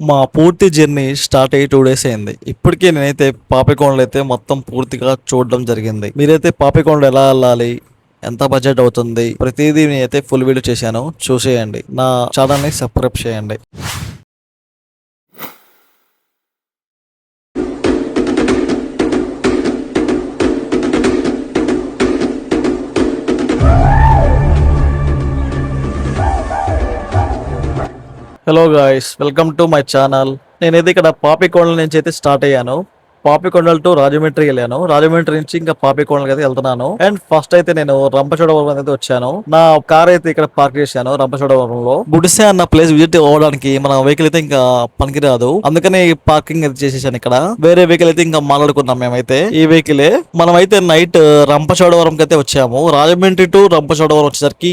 మా పూర్తి journey start అయ్యి 2 డేస్ అయింది. ఇప్పటికే నేనైతే పాపికొండలు అయితే మొత్తం పూర్తిగా చూడడం జరిగింది. మీరైతే పాపికొండలు ఎలా వెళ్ళాలి, ఎంత బడ్జెట్ అవుతుంది, ప్రతిదీ నేనైతే ఫుల్ వీడియో చేశాను. చూసేయండి. నా ఛానల్ని సబ్స్క్రైబ్ చేయండి. Hello guys, welcome to my channel. నేనైతే ఇక్కడ పాపికొండల నుంచి అయితే స్టార్ట్ అయ్యాను. పాపికొండల టు రాజమండ్రి వెళ్ళాను. రాజమండ్రి నుంచి ఇంకా పాపికొండలకి అయితే వెళ్తున్నాను. అండ్ ఫస్ట్ అయితే నేను రంపచోడవరం అయితే వచ్చాను. నా కార్ అయితే ఇక్కడ పార్క్ చేశాను రంపచోడవరంలో. గుడిసె అన్న ప్లేస్ విజిట్ అవ్వడానికి మన వెహికల్ అయితే ఇంకా పనికిరాదు, అందుకని పార్కింగ్ అయితే చేసేసాను ఇక్కడ. వేరే వెహికల్ అయితే ఇంకా మాట్లాడుకున్నాం మేమైతే. ఈ వెహికలే మనం అయితే నైట్ రంపచోడవరంకి అయితే వచ్చాము. రాజమండ్రి టు రంపచోడవరం వచ్చేసరికి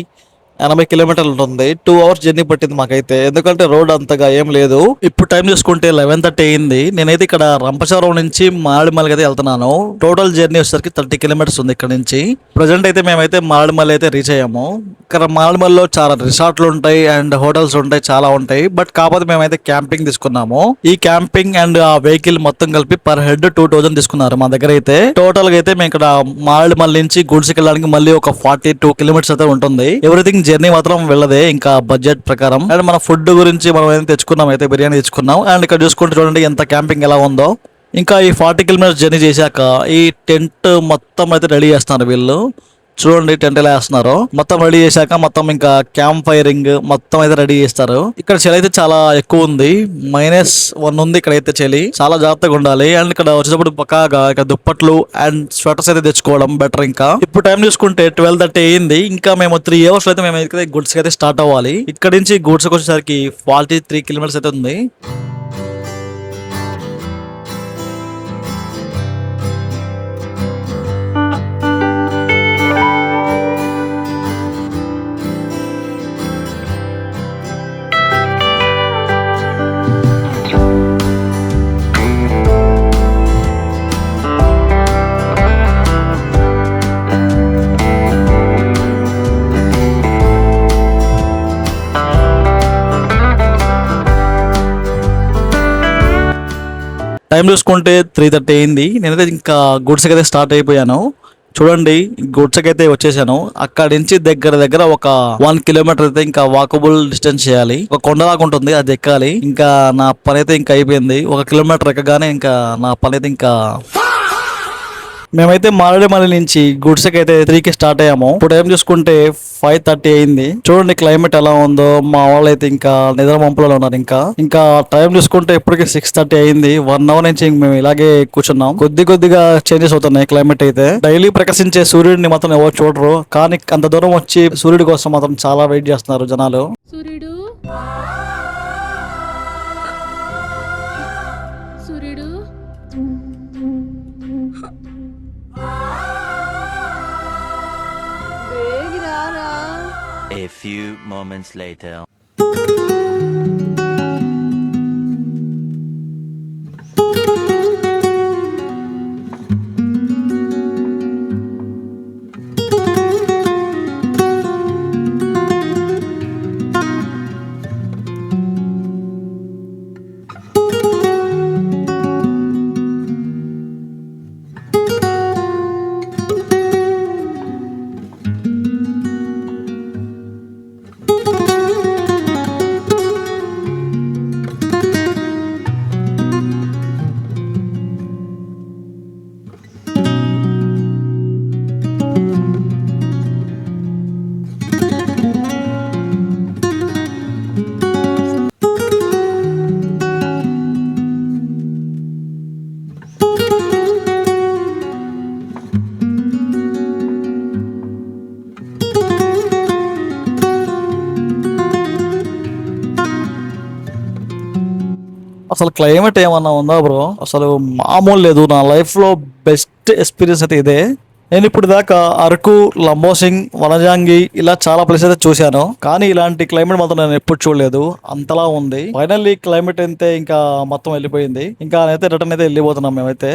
80 కిలోమీటర్లు ఉంటుంది. 2 అవర్స్ జర్నీ పట్టింది మాకైతే, ఎందుకంటే రోడ్ అంతగా ఏం లేదు. ఇప్పుడు టైం చూసుకుంటే 11:30 అయింది. నేనైతే ఇక్కడ రంపచోడవరం నుంచి మారేడుమల్లికి అయితే వెళ్తున్నాను. టోటల్ జర్నీ వచ్చేసరికి 30 కిలోమీటర్స్ ఉంది ఇక్కడ నుంచి. ప్రజెంట్ అయితే మేమైతే మారేడుమల్లి అయితే రీచ్ అయ్యాము. ఇక్కడ మారేడుమల్లిలో చాలా రిసార్ట్లు ఉంటాయి అండ్ హోటల్స్ ఉంటాయి, చాలా ఉంటాయి. బట్ కాకపోతే మేమైతే క్యాంపింగ్ తీసుకున్నాము. ఈ క్యాంపింగ్ అండ్ ఆ వెహికల్ మొత్తం కలిపి పర్ హెడ్ 2000 తీసుకున్నారు మా దగ్గర అయితే. టోటల్ గా అయితే మేము ఇక్కడ మారేడుమల్లి నుంచి గుడిసికి వెళ్ళడానికి మళ్ళీ ఒక 42 కిలోమీటర్స్ అయితే ఉంటుంది. ఎవ్రీథింగ్ జర్నీ మాత్రం వెళ్ళదే ఇంకా బడ్జెట్ ప్రకారం. అండ్ మన ఫుడ్ గురించి మనం ఏదైతే తెచ్చుకున్నాం అయితే బిర్యానీ తెచ్చుకున్నాం. అండ్ ఇక్కడ చూసుకుంటే చూడండి ఎంత క్యాంపింగ్ ఎలా ఉందో. ఇంకా ఈ 40 కిలోమీటర్స్ జర్నీ చేశాక ఈ టెంట్ మొత్తం అయితే రెడీ చేస్తున్నారు వీళ్ళు. చూడండి టెంట్ ఎలా వేస్తున్నారు. మొత్తం రెడీ చేశాక మొత్తం ఇంకా క్యాంప్ ఫైరింగ్ మొత్తం అయితే రెడీ చేస్తారు. ఇక్కడ చలి అయితే చాలా ఎక్కువ ఉంది, -1 ఉంది ఇక్కడైతే చలి. చాలా జాగ్రత్తగా ఉండాలి. అండ్ ఇక్కడ వచ్చేటప్పుడు పక్కాగా ఇక దుప్పట్లు అండ్ స్వెటర్స్ అయితే తెచ్చుకోవడం బెటర్. ఇంకా ఇప్పుడు టైం చూసుకుంటే 12:30 అయింది. ఇంకా మేము 3 అవర్స్ అయితే మేము అయితే గుడ్స్ అయితే స్టార్ట్ అవ్వాలి. ఇక్కడ నుంచి గుడ్స్ వచ్చేసరికి 43 కిలోమీటర్స్ అయితే ఉంది. టైం చూసుకుంటే 3:30 అయింది. నేనైతే ఇంకా గుడ్స్కి అయితే స్టార్ట్ అయిపోయాను. చూడండి గుడ్స్కి అయితే వచ్చేసాను. అక్కడి నుంచి దగ్గర దగ్గర ఒక 1 కిలోమీటర్ అయితే ఇంకా వాకబుల్ డిస్టెన్స్ చేయాలి. ఒక కొండలాగా ఉంటుంది, అది ఎక్కాలి. ఇంకా నా పని అయితే ఇంకా అయిపోయింది. 1 కిలోమీటర్ ఎక్కగానే ఇంకా నా పని అయితే ఇంకా మేమైతే మారేడుమల్లి నుంచి గుడ్స్కి అయితే 3కి స్టార్ట్ అయ్యాము. ఇప్పుడు టైం చూసుకుంటే 5:30 అయింది. చూడండి క్లైమేట్ ఎలా ఉందో. మా వాళ్ళు అయితే ఇంకా నిద్ర మంపులలో ఉన్నారు. ఇంకా టైం చూసుకుంటే ఇప్పటికే 6:30 అయింది. 1 అవర్ నుంచి మేము ఇలాగే కూర్చున్నాం. కొద్దిగా చేంజెస్ అవుతున్నాయి క్లైమేట్ అయితే. డైలీ ప్రకాశించే సూర్యుడిని మాత్రం ఎవరు చూడరు, కానీ అంత దూరం వచ్చి సూర్యుడి కోసం మాత్రం చాలా వెయిట్ చేస్తున్నారు జనాలు. సూర్యుడు సూర్యుడు వేగిరారా. A few moments later. అసలు క్లైమేట్ ఏమన్నా ఉందా బ్రో? అసలు మామూలు లేదు. నా లైఫ్ లో బెస్ట్ ఎక్స్పీరియన్స్ అయితే ఇదే. నేను ఇప్పుడు దాకా అరకు, లంబోసింగ్, వనజాంగి ఇలా చాలా ప్లేస్ అయితే చూశాను, కానీ ఇలాంటి క్లైమేట్ మాత్రం నేను ఎప్పుడు చూడలేదు. అంతలా ఉంది. ఫైనల్లీ క్లైమేట్ అయితే ఇంకా మొత్తం వెళ్ళిపోయింది. ఇంకా నేనైతే రిటర్న్ అయితే వెళ్ళిపోతున్నాం మేమైతే.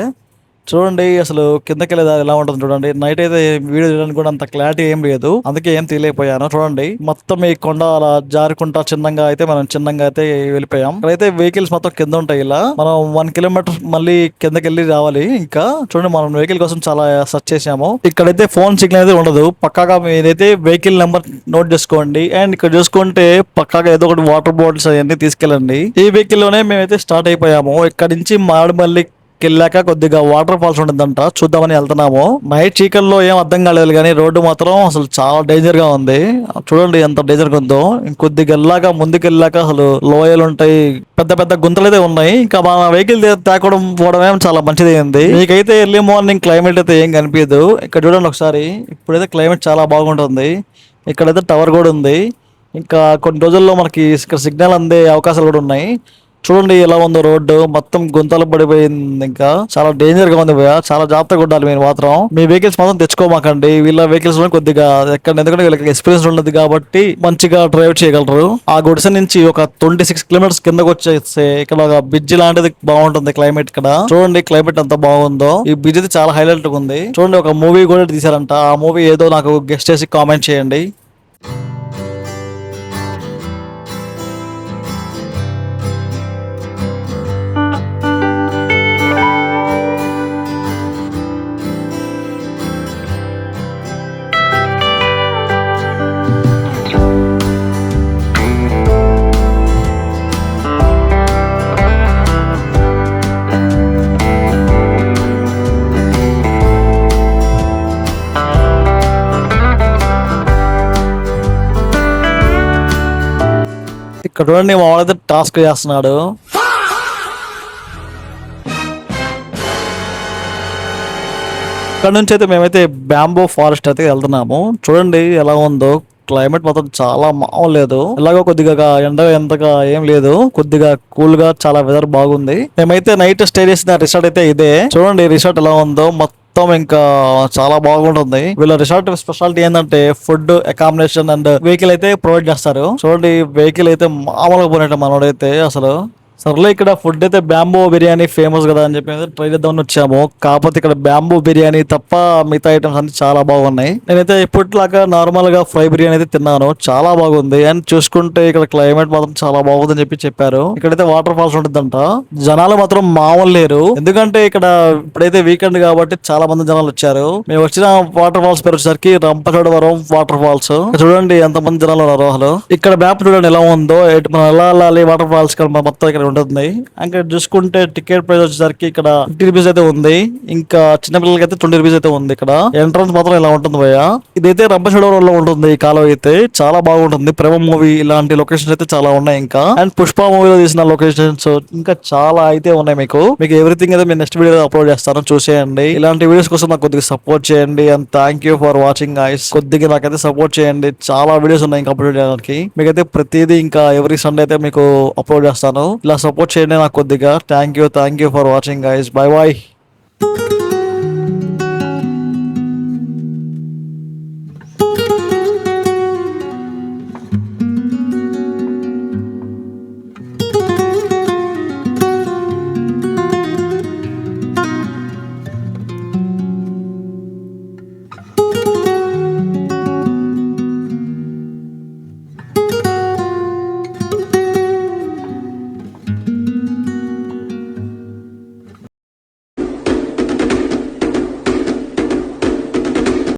చూడండి అసలు కిందకి వెళ్ళేదా ఎలా ఉంటుంది చూడండి. నైట్ అయితే వీడియో చేయడానికి కూడా అంత క్లారిటీ ఏం లేదు, అందుకే ఏం తీయలేకపోయాను. చూడండి మొత్తం ఈ కొండ అలా జారుకుంటా చిన్నగా అయితే వెళ్ళిపోయాం. ఇక్కడైతే వెహికల్స్ మొత్తం కింద ఉంటాయి. ఇలా మనం 1 కిలోమీటర్ మళ్ళీ కిందకి వెళ్ళి రావాలి. ఇంకా చూడండి మనం వెహికల్ కోసం చాలా సెర్చ్ చేసాము. ఇక్కడైతే ఫోన్ సిగ్నల్ అయితే ఉండదు. పక్కాగా మీరైతే వెహికల్ నెంబర్ నోట్ చేసుకోండి. అండ్ ఇక్కడ చూసుకుంటే పక్కాగా ఏదో ఒకటి వాటర్ బాటిల్స్ అవన్నీ తీసుకెళ్ళండి. ఈ వెహికల్ లోనే మేమైతే స్టార్ట్ అయిపోయాము. ఇక్కడ నుంచి మామిడిమల్లి వెళ్ళాక కొద్దిగా వాటర్ ఫాల్స్ ఉంటుందంట, చూద్దామని వెళ్తున్నాము. నైట్ చీకల్లో ఏం అర్థం కాలేదు కానీ రోడ్డు మాత్రం అసలు చాలా డేంజర్ గా ఉంది. చూడండి ఎంత డేంజర్ గా ఉందో. ఇంకొద్దిగా వెళ్ళాక ముందుకెళ్ళాక అసలు లోయలు ఉంటాయి, పెద్ద పెద్ద గుంతలు అయితే ఉన్నాయి. ఇంకా మన వెహికల్ తాకడం పోవడం చాలా మంచిది అయింది. మీకైతే ఎర్లీ మార్నింగ్ క్లైమేట్ అయితే ఏం కనిపించదు. ఇక్కడ చూడండి ఒకసారి, ఇప్పుడైతే క్లైమేట్ చాలా బాగుంటుంది. ఇక్కడైతే టవర్ కూడా ఉంది. ఇంకా కొన్ని రోజుల్లో మనకి ఇక్కడ సిగ్నల్ అందే అవకాశాలు కూడా ఉన్నాయి. చూడండి ఎలా ఉందో రోడ్డు, మొత్తం గుంతలు పడిపోయింది. ఇంకా చాలా డేంజర్ గా ఉంది భయ్యా, చాలా జాగ్రత్తగా ఉండాలి మీరు మాత్రం. మీ వెహికల్స్ మాత్రం తెచ్చుకోమాకండి. వీళ్ళ వెహికల్స్ లో కొద్దిగా ఎందుకంటే వీళ్ళకి ఎక్స్పీరియన్స్ ఉన్నది కాబట్టి మంచిగా డ్రైవ్ చేయగలరు. ఆ గుడిసె నుంచి ఒక 26 కిలోమీటర్స్ కిందకు వచ్చేస్తే ఇక్కడ ఒక బ్రిడ్జ్ లాంటిది బాగుంటుంది. క్లైమేట్ ఇక్కడ చూడండి, క్లైమేట్ ఎంత బాగుందో. ఈ బ్రిడ్జ్ అయితే చాలా హైలైట్ గా ఉంది. చూడండి ఒక మూవీ కూడా తీసారంట. ఆ మూవీ ఏదో నాకు గెస్ట్ చేసి కామెంట్ చేయండి. ఇక్కడ చూడండి మా వాళ్ళైతే టాస్క్ చేస్తున్నాడు. ఇక్కడ నుంచి అయితే మేమైతే బ్యాంబో ఫారెస్ట్ అయితే వెళ్తున్నాము. చూడండి ఎలా ఉందో క్లైమేట్ మాత్రం చాలా మామూలు లేదు. ఇలాగో కొద్దిగా ఎంతగా ఏం లేదు, కొద్దిగా కూల్ గా చాలా వెదర్ బాగుంది. మేమైతే నైట్ స్టే చేసిన రిసార్ట్ అయితే ఇదే. చూడండి రిసార్ట్ ఎలా ఉందో, మొత్తం ఇంకా చాలా బాగుంటుంది. వీళ్ళ రిసార్ట్ స్పెషాలిటీ ఏంటంటే ఫుడ్, అకామిడేషన్ అండ్ వెహికల్ అయితే ప్రొవైడ్ చేస్తారు. చూడండి వెహికల్ అయితే మామూలుగా పోయినట్టు మనోడైతే అసలు. సర్లే ఇక్కడ ఫుడ్ అయితే బ్యాంబో బిర్యానీ ఫేమస్ కదా అని చెప్పి ట్రై చేద్దామని వచ్చాము. కాకపోతే ఇక్కడ బ్యాంబో బిర్యానీ తప్ప మిగతా ఐటమ్స్ అన్ని చాలా బాగున్నాయి. నేనైతే ఇప్పటిలాగా నార్మల్ గా ఫ్రై బిర్యానీ అయితే తిన్నాను, చాలా బాగుంది. అండ్ చూసుకుంటే ఇక్కడ క్లైమేట్ మాత్రం చాలా బాగుందని చెప్పారు. ఇక్కడైతే వాటర్ ఫాల్స్ ఉంటుందంట. జనాలు మాత్రం మామూలు లేరు, ఎందుకంటే ఇక్కడ ఇప్పుడైతే వీకెండ్ కాబట్టి చాలా మంది జనాలు వచ్చారు. మేము వచ్చిన వాటర్ ఫాల్స్ పేరు వచ్చేసరికి రంపచోడవరం వాటర్ ఫాల్స్. చూడండి ఎంత మంది జనాలు ఉన్నారు అసలు. ఇక్కడ మ్యాప్ చూడండి ఎలా ఉందో, మనం ఎలా వెళ్ళాలి వాటర్ ఫాల్స్ మొత్తం ఇక్కడ ఉంటుంది. ఇంకా చూసుకుంటే టికెట్ ప్రైస్ వచ్చేసరికి ఇక్కడ 50 రూపీస్ అయితే ఉంది. ఇంకా చిన్నపిల్లలకి అయితే 20 రూపీస్ అయితే ఉంది. ఇక్కడ ఎంట్రన్స్ మాత్రం ఇలా ఉంటుంది భయ్య. ఇదైతే రంపచోడవరంలో ఉంటుంది. ఈ కాలం అయితే చాలా బాగుంటుంది. ప్రేమ మూవీ ఇలాంటి లొకేషన్స్ అయితే చాలా ఉన్నాయి. ఇంకా అండ్ పుష్ప మూవీలో తీసిన లొకేషన్స్ ఇంకా చాలా అయితే ఉన్నాయి. మీకు ఎవ్రీథింగ్ అయితే నేను నెక్స్ట్ వీడియో అప్లోడ్ చేస్తాను, చూసేయండి. ఇలాంటి వీడియోస్ కోసం నాకు కొద్దిగా సపోర్ట్ చేయండి. And thank you for watching guys. కొద్దిగా నాకైతే సపోర్ట్ చేయండి. చాలా వీడియోస్ ఉన్నాయి ఇంకా అప్లోడ్ చేయడానికి. మీకైతే ప్రతిదీ ఇంకా ఎవ్రీ సండే అయితే మీకు అప్లోడ్ చేస్తాను. ఇలా సపోర్ట్ చేయండి నాకు కొద్దిగా. Thank you for watching guys. Bye bye.